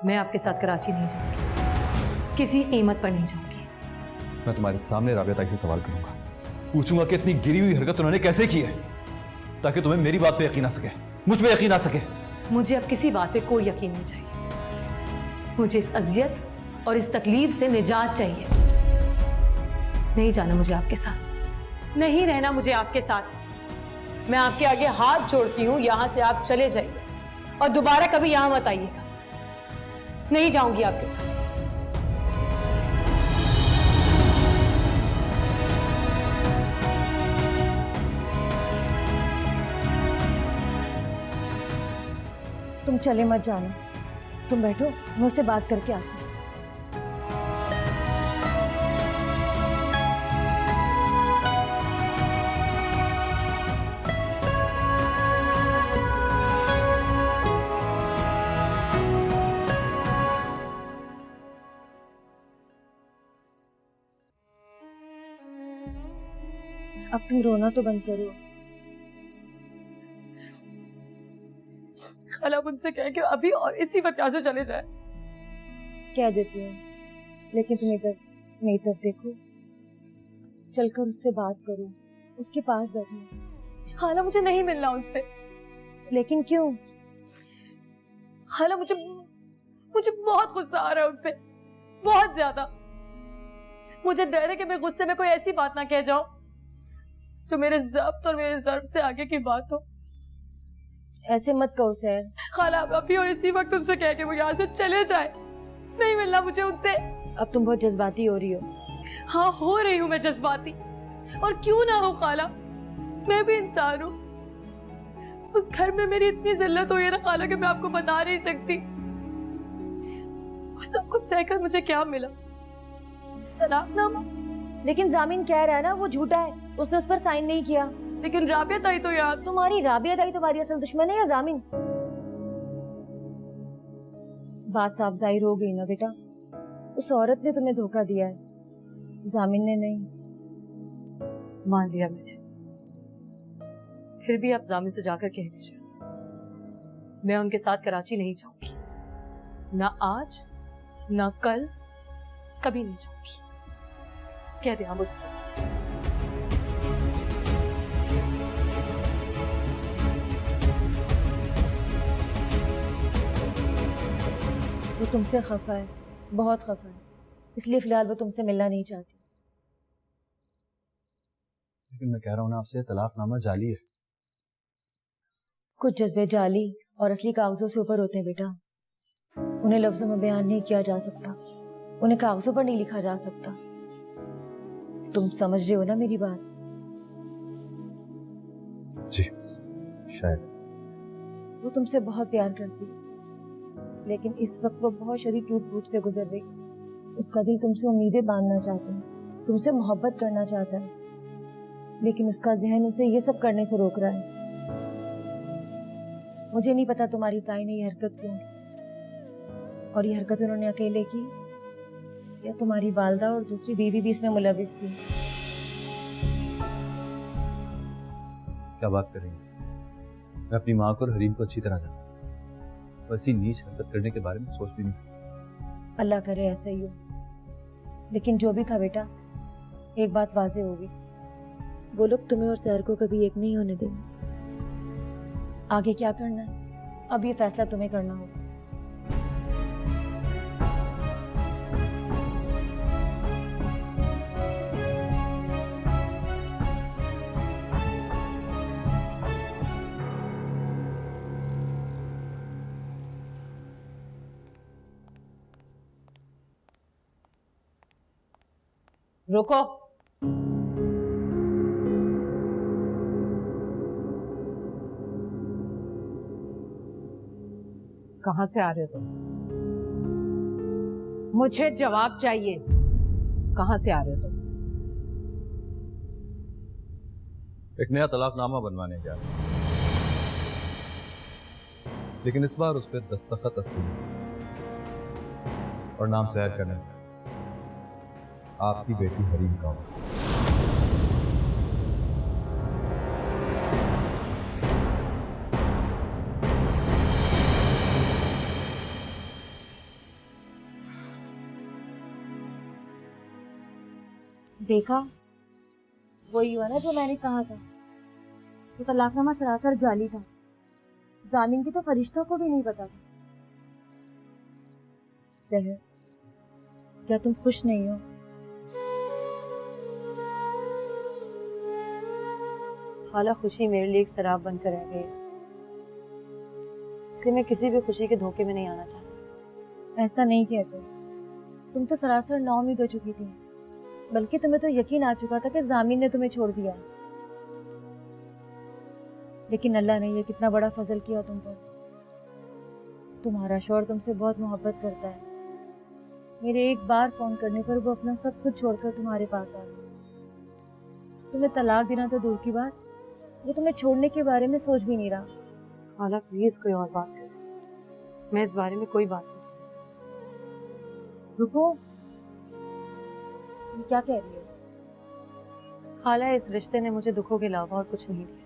मैं आपके साथ कराची नहीं जाऊंगी, किसी कीमत पर नहीं जाऊंगी। मैं तुम्हारे सामने राबिया ताई से सवाल करूंगा, पूछूंगा कि इतनी गिरी हुई हरकत उन्होंने कैसे की है, ताकि तुम्हें मेरी बात पे यकीन आ सके, मुझ पे यकीन आ सके। मुझे अब किसी बात पे कोई यकीन नहीं चाहिए। मुझे इस अजियत और इस तकलीफ से निजात चाहिए। नहीं जाना मुझे आपके साथ, नहीं रहना मुझे आपके साथ। मैं आपके आगे हाथ जोड़ती हूँ, यहां से आप चले जाइए और दोबारा कभी यहां मत आइएगा। नहीं जाऊंगी आपके साथ। तुम चले मत जाना, तुम बैठो, मैं उससे बात करके आती हूँ। अब तुम रोना तो बंद करो। खाला मुझसे कह के अभी और इसी वक्त यहाँ से चले जाए। कह देती हूँ, लेकिन तुम इधर मेरी तरफ देखो, चलकर उससे बात करो, उसके पास बैठो। खाला मुझे नहीं मिलना उनसे। लेकिन क्यों? खाला मुझे बहुत गुस्सा आ रहा है उन पे, बहुत ज्यादा। मुझे डर है कि मैं गुस्से में कोई ऐसी बात ना कह जाऊं जो मेरे ज़ब्त और मेरे ज़र्ब से आगे की बात हो। ऐसे मत कहो सैर। खाला अभी और इसी वक्त उनसे कह के वो यहाँ से चले जाए, नहीं मिलना मुझे उनसे। अब तुम बहुत जज्बाती हो रही हो। हाँ, हो रही हूँ मैं जज्बाती, और क्यों ना हो खाला, मैं भी इंसान हूँ। उस घर में मेरी इतनी जिल्लत हुई है ना खाला कि मैं आपको बता नहीं सकती। वो सब कुछ सहकर मुझे क्या मिला? तलाकनामा। लेकिन जामिन कह रहा है ना वो झूठा है, उसने उस पर साइन नहीं किया। लेकिन राबिया ताई तो यार। तुम्हारी राबिया ताई तुम्हारी असल दुश्मन है या जामिन? बात साफ जाहिर हो गई ना बेटा, उस औरत ने तुम्हें धोखा दिया है, जामिन ने नहीं। मान लिया मैंने, फिर भी आप जामिन से जाकर कह दीजिए मैं उनके साथ कराची नहीं जाऊंगी, ना आज ना कल, कभी नहीं जाऊंगी। कह दे मुझसे। वो तुमसे खफा है, बहुत खफा है, इसलिए फिलहाल वो तुमसे मिलना नहीं चाहती। लेकिन मैं कह रहा हूँ ना आपसे, तलाकनामा जाली है। कुछ जज्बे जाली और असली कागजों से ऊपर होते हैं बेटा, उन्हें लफ्जों में बयान नहीं किया जा सकता, उन्हें कागजों पर नहीं लिखा जा सकता। तुम समझ रहे हो ना मेरी बात? जी शायद। वो तुमसे बहुत प्यार करती है, लेकिन इस वक्त वो बहुत शदीद टूट फूट से गुजर रही। उसका दिल तुमसे उम्मीदें बांधना चाहता है, तुमसे मोहब्बत करना चाहता है, लेकिन उसका जहन उसे ये सब करने से रोक रहा है। मुझे नहीं पता तुम्हारी ताई ने ये हरकत क्यों की, और ये हरकत उन्होंने अकेले की या तुम्हारी वालदा और दूसरी बीवी भी इसमें मुलविस थी। क्या बात कर रही हैं? मैं अपनी माँ को और हरीम को अच्छी तरह जानता हूँ, वैसी नीच हरकत करने के बारे में सोच भी नहीं सकता। अल्लाह करे ऐसा ही हो, लेकिन जो भी था बेटा, एक बात वाज़े होगी, वो लोग तुम्हें और सैर को कभी एक नहीं होने देंगे। आगे क्या करना है, अब ये फैसला तुम्हें करना होगा। रुको। कहां से आ रहे हो तुम? मुझे जवाब चाहिए, कहां से आ रहे हो तुम? एक नया तलाकनामा बनवाने गया था, लेकिन इस बार उस पर दस्तखत असली और नाम सैर करने आपकी बेटी हरीम का हो। देखा, वही हुआ ना जो मैंने कहा था। तो तलाकनामा सरासर जाली था। जामिन की तो फरिश्तों को भी नहीं पता था। सहर, क्या तुम खुश नहीं हो? खाला, खुशी मेरे लिए एक शराब बनकर रह गई है, इसलिए मैं किसी भी खुशी के धोखे में नहीं आना चाहती। ऐसा नहीं कहते, तुम तो सरासर नाउम्मीद हो चुकी थी, बल्कि तुम्हें तो यकीन आ चुका था कि जामिन ने तुम्हें छोड़ दिया। लेकिन अल्लाह ने ये कितना बड़ा फजल किया तुम पर। तुम्हारा शौहर तुमसे बहुत मोहब्बत करता है। मेरे एक बार फोन करने पर वो अपना सब कुछ छोड़कर तुम्हारे पास आ गया। तुम्हें तलाक देना तो दूर की बात, वो तुम्हें छोड़ने के बारे में सोच भी नहीं रहा। खाला प्लीज कोई और बात करो, मैं इस बारे में कोई बात नहीं करना। रुको, ये क्या कह रही हो? खाला, इस रिश्ते ने मुझे दुखों के अलावा और कुछ नहीं दिया,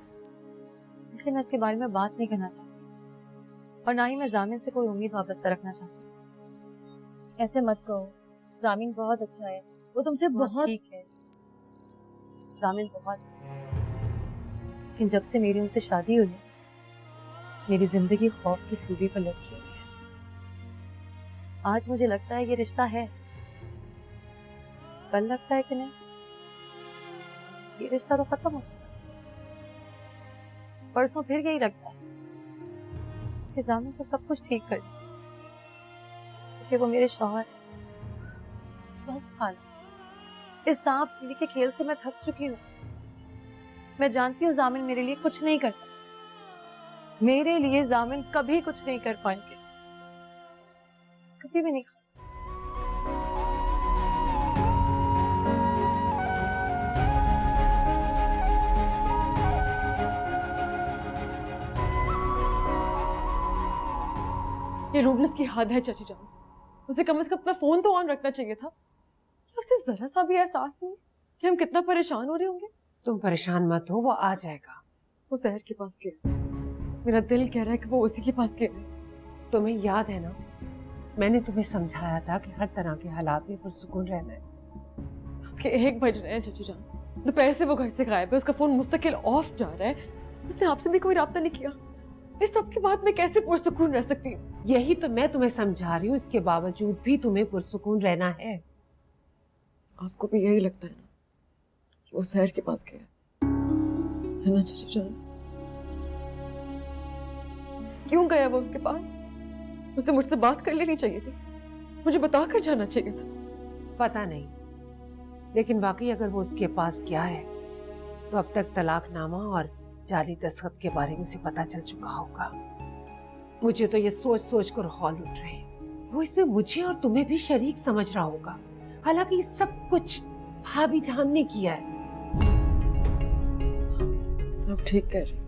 इसलिए मैं इसके बारे में बात नहीं करना चाहती, और ना ही मैं जामिन से कोई उम्मीद वाबस्ता रखना चाहती। ऐसे मत कहो, जामिन बहुत अच्छा है, वो तुमसे बहुत ठीक है, जामिन बहुत अच्छा है, लेकिन जब से मेरी उनसे शादी हुई है, मेरी जिंदगी खौफ की सूली पर लटकी हुई है। आज मुझे लगता है ये रिश्ता है, कल लगता है कि नहीं, ये रिश्ता तो खत्म हो चुका। परसों फिर यही लगता है कि जामिन को सब कुछ ठीक कर दिया, क्योंकि वो मेरे शौहर है। बस हाल, इस सांप सीढ़ी के खेल से मैं थक चुकी हूँ। मैं जानती हूँ जामिन मेरे लिए कुछ नहीं कर सकते, मेरे लिए जामिन कभी कुछ नहीं कर पाएंगे, कभी भी नहीं। ये रूडनेस की हद है चाची जान। उसे कम से कम अपना फोन तो ऑन रखना चाहिए था। उसे जरा सा भी एहसास नहीं कि हम कितना परेशान हो रहे होंगे। तुम परेशान मत हो, वो आ जाएगा। वो सहर के पास गया, मेरा दिल कह रहा है कि वो उसी के पास गया। तुम्हें याद है ना, मैंने तुम्हें समझाया था कि हर तरह के हालात में पुरसुकून रहना है। कि 1 बज रहे हैं चाची जान, दोपहर से वो घर से गायब है, उसका फोन मुस्तकिल ऑफ जा रहा है, उसने आपसे भी कोई राब्ता नहीं किया। इस सब के बाद मैं कैसे पुरसुकून रह सकती हूँ? यही तो मैं तुम्हें समझा रही हूँ, इसके बावजूद भी तुम्हें पुरसुकून रहना है। आपको भी यही लगता है ना कि वो सहर के पास गया है ना चाची जान? क्यों गया वो उसके पास? उसे मुझसे बात कर लेनी चाहिए थी, मुझे बता कर जाना चाहिए था। पता नहीं, लेकिन वाकई अगर वो उसके पास गया है तो अब तक तलाकनामा और जाली दस्तखत के बारे में उसे पता चल चुका होगा। मुझे तो ये सोच सोच कर हौल उठ रहे हैं, वो इसमें मुझे और तुम्हें भी शरीक समझ रहा होगा। हालांकि ये सब कुछ भाभी जान ने किया है। आप ठीक कह रही,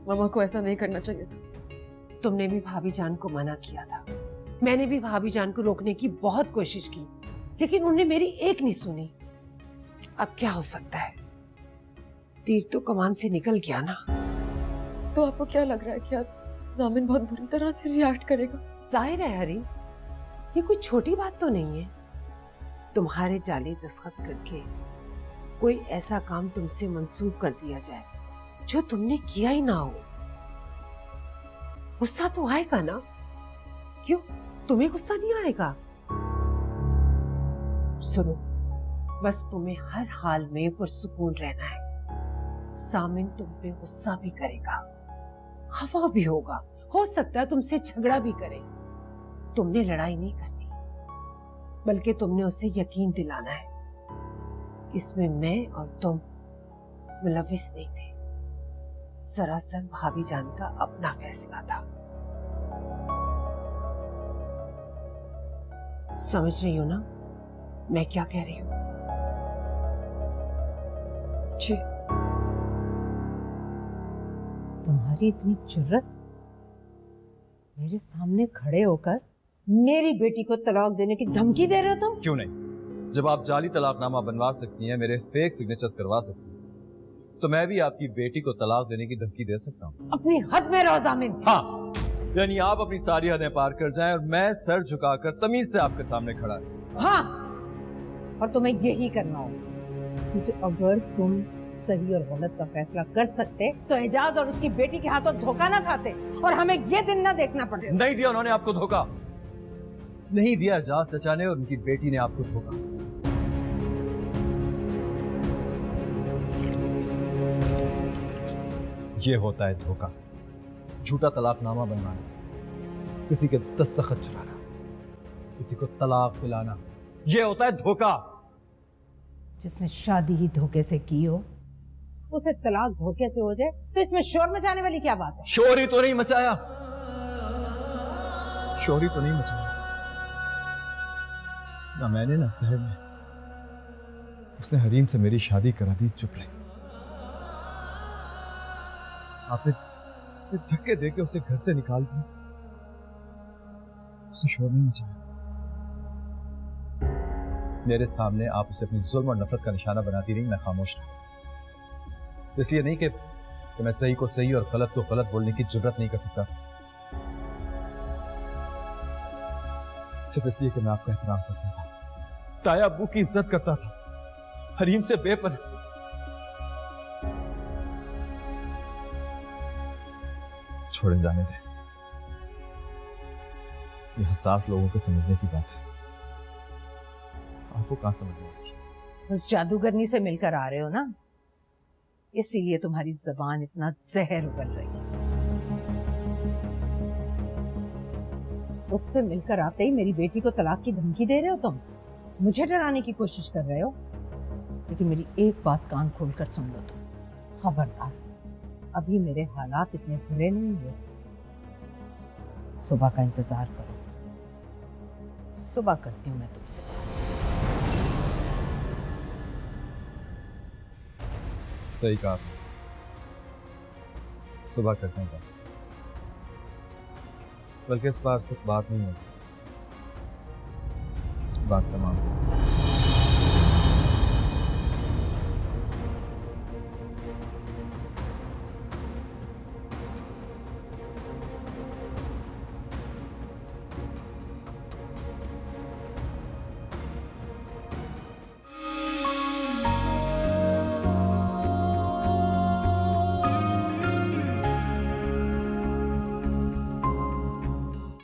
मामा को ऐसा नहीं करना चाहिए था। तुमने भी भाभी जान को मना किया था, मैंने भी भाभी जान को रोकने की बहुत कोशिश की, लेकिन उन्होंने मेरी एक नहीं सुनी। अब क्या हो सकता है, तीर तो कमान से निकल गया ना। तो आपको क्या लग रहा है कि जामिन बहुत बुरी तरह से रिएक्ट करेगा? जाहिर है हरी, ये कोई छोटी बात तो नहीं है। तुम्हारे जाली दस्तखत करके कोई ऐसा काम तुमसे मंसूब कर दिया जाए जो तुमने किया ही ना हो, गुस्सा तो आएगा ना? क्यों, तुम्हें गुस्सा नहीं आएगा? सुनो, बस तुम्हें हर हाल में पुरसुकून रहना है। सामिन तुम पे गुस्सा भी करेगा, खफा भी होगा, हो सकता है तुमसे झगड़ा भी करे। तुमने लड़ाई नहीं करनी, बल्कि तुमने उसे यकीन दिलाना है इसमें मैं और तुम मुलविस नहीं थे, सरासर भाभी जान का अपना फैसला था। समझ रही हो ना मैं क्या कह रही हूँ? जी। तुम्हारी इतनी जुर्रत, मेरे सामने खड़े होकर मेरी बेटी को तलाक देने की धमकी दे रहे हो तुम? क्यों नहीं? जब आप जाली तलाकनामा बनवा सकती हैं, मेरे फेक सिग्नेचर्स करवा सकती हैं, तो मैं भी आपकी बेटी को तलाक देने की धमकी दे सकता हूँ। अपनी हद में रहो जामिन। हाँ, यानी आप अपनी सारी हदें पार कर जाएं और मैं सर झुकाकर तमीज से आपके सामने खड़ा हूं। हाँ, और तुम्हें यही करना होगा, क्योंकि अगर तुम सही और गलत का फैसला कर सकते तो एजाज और उसकी बेटी के हाथों धोखा ना खाते और हमें ये दिन ना देखना पड़े। नहीं दिया उन्होंने आपको धोखा, नहीं दिया एजाज चचा ने और उनकी बेटी ने आपको धोखा। ये होता है धोखा, झूठा तलाकनामा बनवाना, किसी के दस्तखत चुराना, किसी को तलाक दिलाना, ये होता है धोखा। जिसने शादी ही धोखे से की हो उसे तलाक धोखे से हो जाए तो इसमें शोर मचाने वाली क्या बात है? शोर ही तो नहीं मचाया, शोर ही तो नहीं मचाया। ना मैंने ना सहर ने, उसने हरीम से मेरी शादी करा दी, चुप रही। आपने धक्के देके उसे घर से निकाल दिया, उसने शोर नहीं मचाया। मेरे सामने आप उसे अपनी जुल्म और नफरत का निशाना बनाती रही, मैं खामोश रहा। इसलिए नहीं कि मैं सही को सही और गलत को गलत बोलने की जुर्रत नहीं कर सकता था, सिर्फ इसलिए कि मैं आपका एहतराम करता था, ताया अब्बू की इज्जत करता था, हरीम से बेपनाह। छोड़े, जाने दें, ये हसास लोगों के समझने की बात है, आपको कहां समझ में आएगी? उस जादूगरनी से मिलकर आ रहे हो ना, इसीलिए तुम्हारी जबान इतना जहर उगल रही है। उससे मिलकर आते ही मेरी बेटी को तलाक की धमकी दे रहे हो तुम, मुझे डराने की कोशिश कर रहे हो। लेकिन मेरी एक बात कान खोलकर सुन लो तुम, खबरदार, अभी मेरे हालात इतने बुरे नहीं हुए। सुबह का इंतजार करो, सुबह करती हूँ मैं तुमसे। सही कहा, सुबह करते हैं बात, बल्कि इस बार सिर्फ बात नहीं होगी, बात तमाम।